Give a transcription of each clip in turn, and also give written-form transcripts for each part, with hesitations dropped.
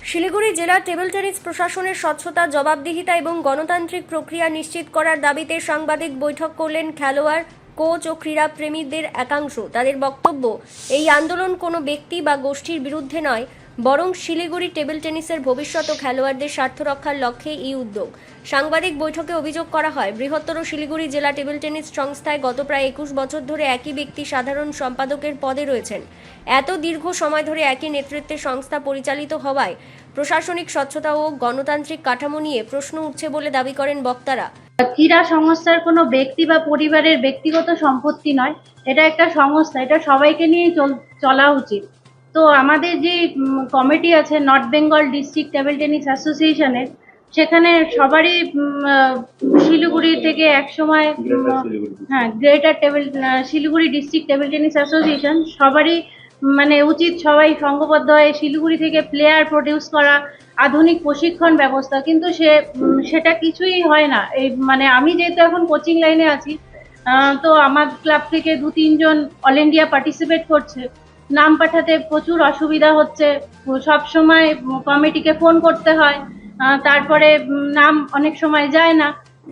শিলিগুড়ি জেলা table tennis প্রশাসনের স্বচ্ছতা, জবাবদিহিতা এবং গণতান্ত্রিক প্রক্রিয়া নিশ্চিত করার দাবিতে সাংবাদিক বৈঠক করলেন খেলোয়াড়, কোচ ও ক্রীড়া প্রেমীদের একাংশ। তাদের বক্তব্য, এই আন্দোলন কোনো ব্যক্তি বা গোষ্ঠীর বিরুদ্ধে নয়, বরং শিলিগুড়ি টেবিল টেনিসের ভবিষ্যৎ ও খেলোয়াড়দের স্বার্থ রক্ষার লক্ষ্যে এই উদ্যোগ। সাংবাদিক বৈঠকে অভিযোগ করা হয়, বৃহত্তর শিলিগুড়ি জেলা টেবিল টেনিস সংস্থায় গত প্রায় 21 বছর ধরে একই ব্যক্তি সাধারণ সম্পাদকের পদে রয়েছেন। এত দীর্ঘ সময় ধরে একই নেতৃত্বে সংস্থা পরিচালিত হওয়ায় প্রশাসনিক স্বচ্ছতা ও গণতান্ত্রিক কাঠামো নিয়ে প্রশ্ন উঠছে বলে দাবি করেন বক্তারা। ক্রীড়া সংস্থার কোনো ব্যক্তি বা পরিবারের ব্যক্তিগত সম্পত্তি নয়, এটা একটা সংস্থা, এটা সবাইকে নিয়ে চলা উচিত। তো আমাদের যে কমিটি আছে north Bengal district table tennis অ্যাসোসিয়েশনের, সেখানে সবারই শিলিগুড়ি থেকে একসময় greater Siliguri district table tennis association সবারই উচিত সবাই সংঘবদ্ধ হয়ে শিলিগুড়ি থেকে প্লেয়ার প্রডিউস করা, আধুনিক প্রশিক্ষণ ব্যবস্থা, কিন্তু সেটা কিছুই হয় না। এই আমি যেহেতু এখন কোচিং লাইনে আছি, তো আমার ক্লাব থেকে 2-3 জন অল ইন্ডিয়া পার্টিসিপেট করছে। নাম পাঠাতে প্রচুর অসুবিধা হচ্ছে, সব সময় কমিটিকে ফোন করতে হয়, তারপরে নাম অনেক সময় যায় না।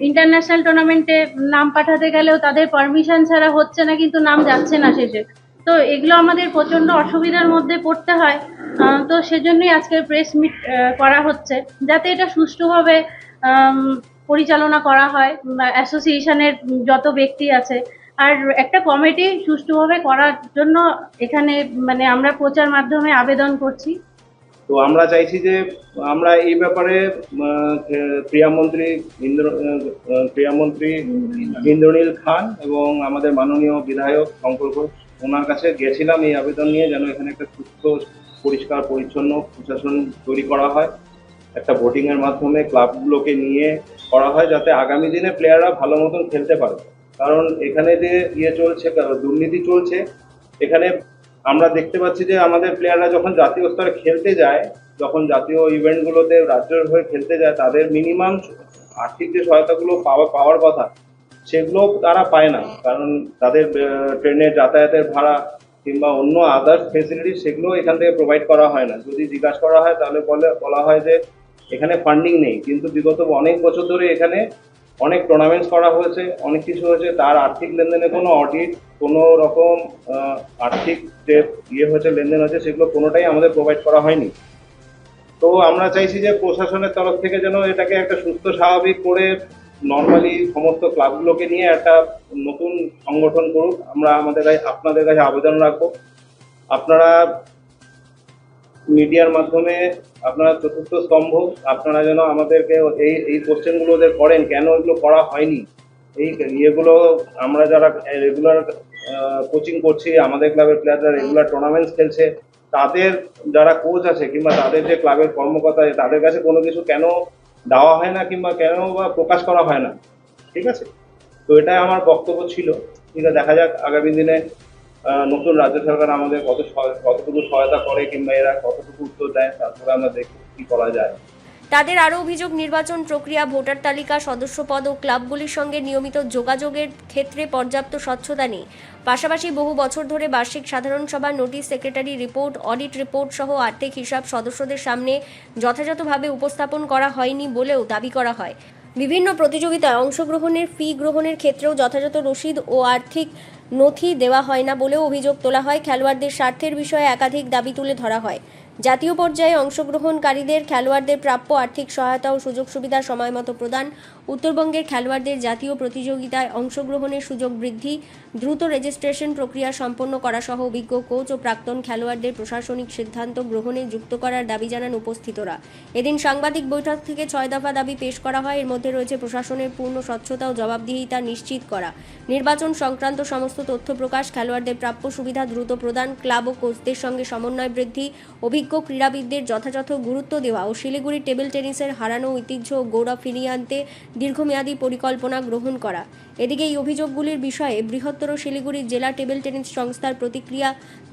ইন্টারন্যাশনাল টুর্নামেন্টে নাম পাঠাতে গেলেও তাদের পারমিশন ছাড়া হচ্ছে না, কিন্তু নাম যাচ্ছে না শেষে। তো এগুলো আমাদের প্রচন্ড অসুবিধার মধ্যে পড়তে হয়। তো সেজন্যই আজকের প্রেস মিট করা হচ্ছে, যাতে এটা সুষ্ঠুভাবে পরিচালনা করা হয়। অ্যাসোসিয়েশনের যত ব্যক্তি আছে আর একটা কমিটি সুষ্ঠুভাবে করার জন্য এখানে আমরা প্রচার মাধ্যমে আবেদন করছি। তো আমরা চাইছি যে আমরা এই ব্যাপারে ক্রীড়ামন্ত্রী ইন্দ্রনীল খান এবং আমাদের মাননীয় বিধায়ক শঙ্কর ঘোষ, ওনার কাছে গেছিলাম এই আবেদন নিয়ে, যেন এখানে একটা সুস্থ, পরিষ্কার পরিচ্ছন্ন প্রশাসন তৈরি করা হয়, একটা ভোটিং এর মাধ্যমে ক্লাবগুলোকে নিয়ে করা হয়, যাতে আগামী দিনে প্লেয়াররা ভালো মতন খেলতে পারে। কারণ এখানে যে চলছে, দুর্নীতি চলছে। এখানে আমরা দেখতে পাচ্ছি যে আমাদের প্লেয়াররা যখন জাতীয় স্তরে খেলতে যায়, যখন জাতীয় ইভেন্টগুলোতে রাজ্যের হয়ে খেলতে যায়, তাদের মিনিমাম আর্থিক যে সহায়তাগুলো পাওয়ার কথা, সেগুলো তারা পায় না। কারণ তাদের ট্রেনের যাতায়াতের ভাড়া কিংবা অন্য আদার্স ফেসিলিটি, সেগুলো এখান থেকে প্রোভাইড করা হয় না। যদি জিজ্ঞাসা করা হয় তাহলে বলা হয় যে এখানে ফান্ডিং নেই। কিন্তু বিগত অনেক বছর ধরে এখানে অনেক টুর্নামেন্টস করা হয়েছে, অনেক কিছু হয়েছে, তার আর্থিক লেনদেনে কোনো অডিট, কোনো রকম আর্থিক যে হয়েছে, লেনদেন হয়েছে, সেগুলো কোনোটাই আমাদের প্রোভাইড করা হয়নি। তো আমরা চাইছি যে প্রশাসনের তরফ থেকে যেন এটাকে একটা সুস্থ স্বাভাবিক করে নর্মালি সমস্ত ক্লাবগুলোকে নিয়ে একটা নতুন সংগঠন করুক। আমরা আপনাদের কাছে আবেদন রাখবো, আপনারা মিডিয়ার মাধ্যমে, আপনারা চতুর্থ স্তম্ভ, আপনারা যেন আমাদেরকে এই কোশ্চেনগুলো ওদের করেন, কেন এগুলো করা হয়নি। এই ইয়েগুলো আমরা যারা রেগুলার কোচিং করছি, আমাদের ক্লাবের প্লেয়াররা রেগুলার টুর্নামেন্টস খেলছে, তাদের যারা কোচ আছে কিংবা তাদের যে ক্লাবের কর্মকর্তা আছে, তাদের কাছে কোনো কিছু কেন দেওয়া হয় না কিংবা কেন বা প্রকাশ করা হয় না। ঠিক আছে, তো এটাই আমার বক্তব্য ছিল। ঠিক আছে, দেখা যাক আগামী দিনে নতুন রাজ্য সরকার আমাদের কতটুকু সহায়তা করে কিংবা এরা কতটুকু উত্তর দেয়, তারপরে আমরা দেখি কি করা যায়। তাদের আরও অভিযোগ, নির্বাচন প্রক্রিয়া, ভোটার তালিকা, সদস্যপদ ও ক্লাবগুলির সঙ্গে নিয়মিত যোগাযোগের ক্ষেত্রে পর্যাপ্ত স্বচ্ছতা নেই। পাশাপাশি বহু বছর ধরে বার্ষিক সাধারণ সভা, notice, secretary report, audit report সহ আর্থিক হিসাব সদস্যদের সামনে যথাযথভাবে উপস্থাপন করা হয়নি বলেও দাবি করা হয়। বিভিন্ন প্রতিযোগিতায় অংশগ্রহণের ফি গ্রহণের ক্ষেত্রেও যথাযথ রসিদ ও আর্থিক নথি দেওয়া হয় না বলেও অভিযোগ তোলা হয়। খেলোয়াড়দের স্বার্থের বিষয়ে একাধিক দাবি তুলে ধরা হয়। জাতীয় পর্যায়ে অংশগ্রহণকারীদের খেলোয়াড়দের প্রাপ্য আর্থিক সহায়তা ও সুযোগ সুবিধা সময়মতো প্রদান, উত্তরবঙ্গের খেলোয়াড়দের জাতীয় প্রতিযোগিতায় অংশগ্রহণের সুযোগ বৃদ্ধি, দ্রুত রেজিস্ট্রেশন প্রক্রিয়া সম্পন্ন করা সহ অভিজ্ঞ কোচ ও প্রাক্তন খেলোয়াড়দের প্রশাসনিক সিদ্ধান্ত গ্রহণে যুক্ত করার দাবি জানান উপস্থিতরা। এদিন সাংবাদিক বৈঠক থেকে 6 দফা দাবি পেশ করা হয়। এর মধ্যে রয়েছে প্রশাসনের পূর্ণ স্বচ্ছতা ও জবাবদিহিতা নিশ্চিত করা, নির্বাচন সংক্রান্ত সমস্ত তথ্য প্রকাশ, খেলোয়াড়দের প্রাপ্য সুবিধা দ্রুত প্রদান, ক্লাব ও কোচদের সঙ্গে সমন্বয় বৃদ্ধি, অভিজ্ঞ ক্রীড়াবিদদের যথাযথ গুরুত্ব দেওয়া ও শিলিগুড়ি টেবিল টেনিসের হারানো ঐতিহ্য ও গৌরব ফিরিয়ে আনতে দীর্ঘমেয়াদী পরিকল্পনা গ্রহণ করা। এদিকে এই অভিযোগগুলির বিষয়ে বৃহত্তর শিলিগুড়ি জেলা টেবিল টেনিস সংস্থার প্রতিক্রিয়া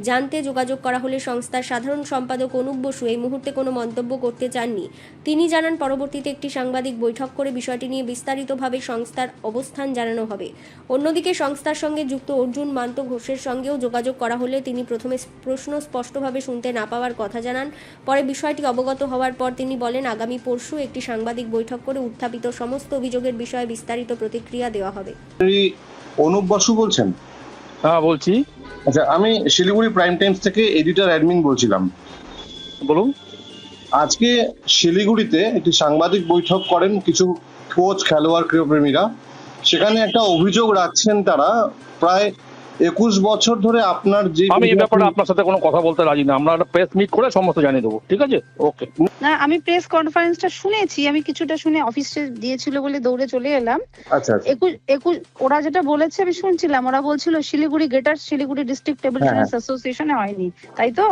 জানতে যোগাযোগ করা হলে সংস্থার সাধারণ সম্পাদক অনুপ বসু এই মুহূর্তে কোনো মন্তব্য করতে চাননি। তিনি জানান, পরবর্তীতে একটি সাংবাদিক বৈঠক করে বিষয়টি নিয়ে বিস্তারিতভাবে সংস্থার অবস্থান জানানো হবে। অন্যদিকে সংস্থার সঙ্গে যুক্ত অর্জুন মান্ত ঘোষের সঙ্গেও যোগাযোগ করা হলে তিনি প্রথমে প্রশ্ন স্পষ্টভাবে শুনতে না পাওয়ার কথা জানান। পরে বিষয়টি অবগত হওয়ার পর তিনি বলেন, আগামী পরশু একটি সাংবাদিক বৈঠক করে উত্থাপিত সমস্ত অভিযোগের বিষয়ে বিস্তারিত প্রতিক্রিয়া দেওয়া হবে। অনুপ বসু বলছেন? হ্যাঁ বলছি, আচ্ছা, আমি শিলিগুড়ি প্রাইম টাইমস থেকে এডিটর অ্যাডমিন বলছিলাম। বলুন। আজকে শিলিগুড়িতে একটি সাংবাদিক বৈঠক করেন কিছু কোচ, খেলোয়াড়, ক্রীড়াপ্রেমীরা। সেখানে একটা অভিযোগ রাখছেন তারা, প্রায় 21 বছর ধরে আপনার যে আমি এই ব্যাপারে আপনার সাথে কোনো কথা বলতে রাজি না। আমরা একটা প্রেস মিট করে সমস্ত জানিয়ে দেবো, ঠিক আছে? ওকে। না, আমি প্রেস কনফারেন্সটা শুনেছি, আমি কিছুটা শুনে অফিসে দিয়েছিল বলে দৌড়ে চলে এলাম। আচ্ছা, 21 ওরা যেটা বলেছে আমি শুনছিলাম, ওরা বলছিল Siliguri greater Siliguri district table tennis অ্যাসোসিয়েশনে হয়নি, তাই তো?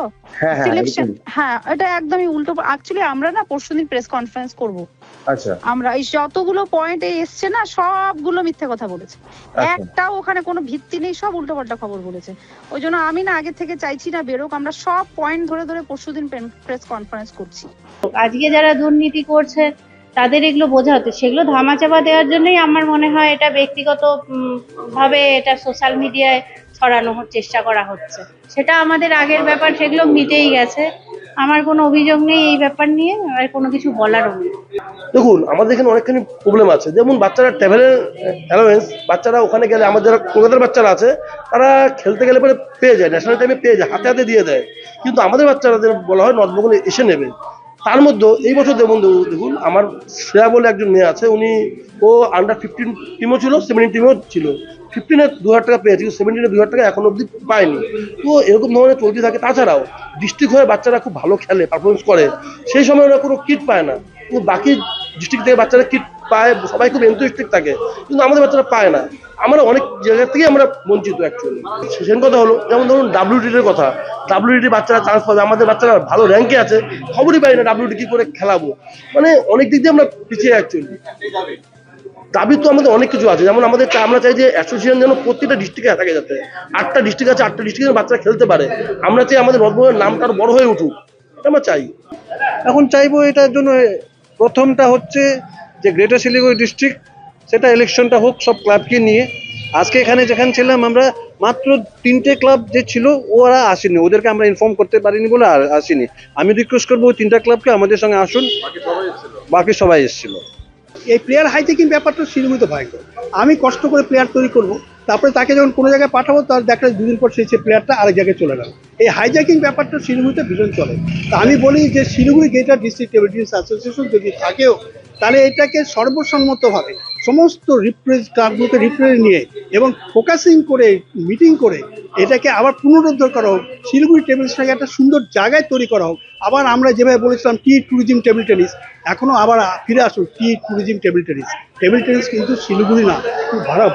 সিলেকশন, হ্যাঁ, এটা একদমই উল্টো। অ্যাকচুয়ালি আমরা না পরশুদিন প্রেস কনফারেন্স করব। আচ্ছা, আমরা এই যতগুলো পয়েন্ট এসছে না, সবগুলো মিথ্যে কথা বলেছে, একটাও ওখানে কোনো ভিত্তি নেই, সব উল্টোপাল্টা খবর বলেছে। ওই জন্য আমি না আগে থেকে চাইছি না বেরোক, আমরা সব পয়েন্ট ধরে ধরে পরশুদিন প্রেস কনফারেন্স করছি। আজকে যারা দুর্নীতি করছে তাদের এগুলো বোঝাতে, সেগুলো ধামাচাপা দেওয়ার জন্যই আমার মনে হয় এটা ব্যক্তিগত ভাবে এটা সোশ্যাল মিডিয়ায় ছড়ানোর চেষ্টা করা হচ্ছে। সেটা আমাদের আগের ব্যাপার, সেগুলো মিটেই গেছে। আমার কোনো অভিযোগ নেই এই ব্যাপার নিয়ে, আর কোনো কিছু বলারও নেই। দেখুন, আমাদের এখানে অনেকখানি প্রবলেম আছে। যেমন বাচ্চারা ট্রাভেলের অ্যালাওয়েন্স, বাচ্চারা ওখানে গেলে, আমাদের যারা কলকাতার বাচ্চারা আছে তারা খেলতে গেলে পরে পেয়ে যায়, ন্যাশনাল টাইমে পেয়ে যায়, হাতে হাতে দিয়ে দেয়। কিন্তু আমাদের বাচ্চারাদের বলা হয় নর্থ বেঙ্গলে এসে নেবে। তার মধ্যে এই বছর দেখুন আমার শ্রেয়া বলে একজন মেয়ে আছে, ও আন্ডার-15 টিমও ছিল, 17 টিমও ছিল। 15-এ 2,000 টাকা পেয়েছে, 17-এ 2,000 টাকা এখন অব্দি পায়নি। তো এরকম ধরনের চলতে থাকে। তাছাড়াও ডিস্ট্রিক্ট হয়ে বাচ্চারা খুব ভালো খেলে, পারফরমেন্স করে, সেই সময় ওরা কোনো কিট পায় না। কিন্তু বাকি ডিস্ট্রিক্ট থেকে বাচ্চারা কিট পায়, সবাই খুব এনথুজিয়াস্টিক থাকে, কিন্তু আমাদের বাচ্চারা পায় না। আমরা অনেক জায়গা থেকে আমরা বঞ্চিত অ্যাকচুয়ালি। সেখানে কথা হলো, যেমন ধরুন WTT-র কথা, WTT বাচ্চারা চান্স পাবে, আমাদের বাচ্চারা ভালো র্যাঙ্কে আছে, খবরই পাই না WTT কি করে খেলাবো। মানে অনেক দিক দিয়ে আমরা পিছিয়ে অ্যাকচুয়ালি। দাবি তো আমাদের অনেক কিছু আছে, যেমন আমরা চাই যে অ্যাসোসিয়েশন যেন প্রত্যেকটা ডিস্ট্রিক্টে থাকে, যাতে 8টা ডিস্ট্রিক্ট আছে, 8টা ডিস্ট্রিক্টে বাচ্চারা খেলতে পারে। আমরা চাই আমাদের নর্থবেঙ্গলের নামটা আরো বড় হয়ে উঠুক, এটা আমরা চাই। এখন চাইবো এটার জন্য প্রথমটা হচ্ছে যে গ্রেটার শিলিগুড়ি ডিস্ট্রিক্ট, সেটা ইলেকশনটা হোক সব ক্লাবকে নিয়ে। আজকে এখানে যেখানে ছিলাম আমরা, মাত্র 3টে ক্লাব যে ছিল ওরা আসেনি, ওদেরকে আমরা ইনফর্ম করতে পারিনি বলে আসেনি। আমি রিকোয়েস্ট করবো ওই 3টা ক্লাবকে আমাদের সঙ্গে আসুন। বাকি সবাই এসেছিল। এই প্লেয়ার হাইটেকিং ব্যাপারটা শিলিগুড়িতে ভয়ঙ্কর। আমি কষ্ট করে প্লেয়ার তৈরি করব, তারপরে তাকে যখন কোনো জায়গায় পাঠাবো, তার দেখা 2 দিন পর সেই প্লেয়ারটা আরেক জায়গায় চলে গেল। এই হাইজ্যাকিং ব্যাপারটা শিলিগুড়িতে ভীষণ চলে। তা আমি বলি যে Siliguri greater district table tennis association যদি থাকেও, তাহলে এটাকে সর্বসম্মতভাবে সমস্ত ক্লাবগুলোকে রিপ্রেজেন্ট নিয়ে এবং ফোকাসিং করে মিটিং করে এটাকে আবার পুনরুদ্ধার করা হোক, শিলিগুড়ি টেবিল টেনিসটাকে একটা সুন্দর জায়গায় তৈরি করা হোক। আবার আমরা যেভাবে বলেছিলাম টি ট্যুরিজম টেবিল টেনিস, এখনও আবার ফিরে আসুন tea tourism table tennis. Table tennis কিন্তু শিলিগুড়ি না,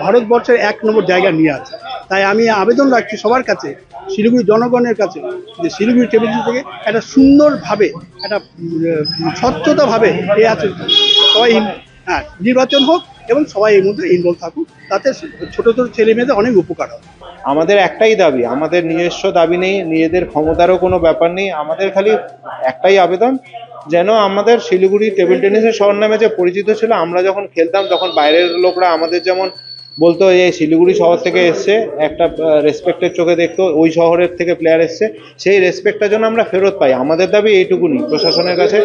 ভারতবর্ষের 1 নম্বর জায়গা নিয়ে আছে। তাই আমি আবেদন রাখছি সবার কাছে, শিলিগুড়ি জনগণের কাছে, যে শিলিগুড়ি টেবিল টেনিস থেকে একটা সুন্দরভাবে, একটা স্বচ্ছতাভাবে এ আছে সবাই নির্বাচন হোক এবং সবাই এর মধ্যে ইনভলভ থাকুক, তাতে ছোট ছোট ছেলে মেয়েদের অনেক উপকার হবে। আমাদের একটাই দাবি, আমাদের নিজস্ব দাবি নেই, নিজেদের ক্ষমতারও কোনো ব্যাপার নেই। আমাদের খালি একটাই আবেদন, যেন আমাদের শিলিগুড়ি টেবিল টেনিসের শহর নামে যে পরিচিত ছিল, আমরা যখন খেলতাম তখন বাইরের লোকরা আমাদের যেমন বলতো এই শিলিগুড়ি শহর থেকে এসছে, একটা রেসপেক্টের চোখে দেখতো, ওই শহরের থেকে প্লেয়ার এসছে, সেই রেসপেক্টটা যেন আমরা ফেরত পাই। আমাদের দাবি এইটুকুনি প্রশাসনের কাছে।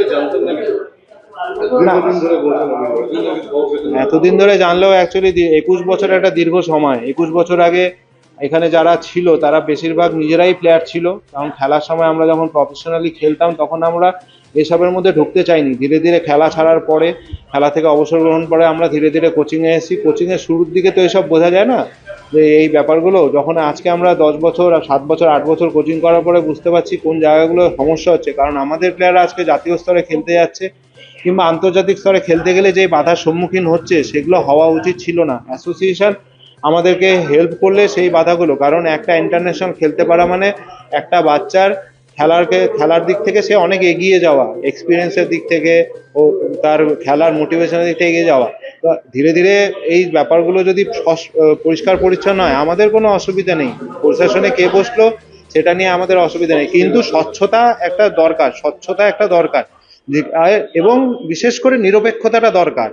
এতদিন ধরে জানলেও অ্যাকচুয়ালি 21 বছর একটা দীর্ঘ সময়। 21 বছর আগে এখানে যারা ছিল তারা বেশিরভাগ নিজেরাই প্লেয়ার ছিল, কারণ খেলার সময় আমরা যখন প্রফেশনালি খেলতাম তখন আমরা এসবের মধ্যে ঢুকতে চাইনি। ধীরে ধীরে খেলা ছাড়ার পরে, খেলা থেকে অবসর গ্রহণ করে আমরা ধীরে ধীরে কোচিংয়ে এসেছি। কোচিংয়ের শুরুর দিকে তো এসব বোঝা যায় না, যে এই ব্যাপারগুলো যখন আজকে আমরা 10 বছর, 7 বছর, 8 বছর কোচিং করার পরে বুঝতে পারছি কোন জায়গাগুলো সমস্যা হচ্ছে। কারণ আমাদের প্লেয়াররা আজকে জাতীয় স্তরে খেলতে যাচ্ছে কিংবা আন্তর্জাতিক স্তরে খেলতে গেলে যে বাধার সম্মুখীন হচ্ছে, সেগুলো হওয়া উচিত ছিল না। অ্যাসোসিয়েশন আমাদেরকে হেল্প করলে সেই বাধাগুলো, কারণ একটা ইন্টারন্যাশনাল খেলতে পারা মানে একটা বাচ্চার খেলার দিক থেকে সে অনেক এগিয়ে যাওয়া, এক্সপিরিয়েন্সের দিক থেকে ও তার খেলার মোটিভেশনের দিক থেকে এগিয়ে যাওয়া। তো ধীরে ধীরে এই ব্যাপারগুলো যদি পরিষ্কার পরিচ্ছন্ন হয়, আমাদের কোনো অসুবিধা নেই। প্রশাসনে কে বসলো সেটা নিয়ে আমাদের অসুবিধা নেই, কিন্তু স্বচ্ছতা একটা দরকার এবং বিশেষ করে নিরপেক্ষতাটা দরকার।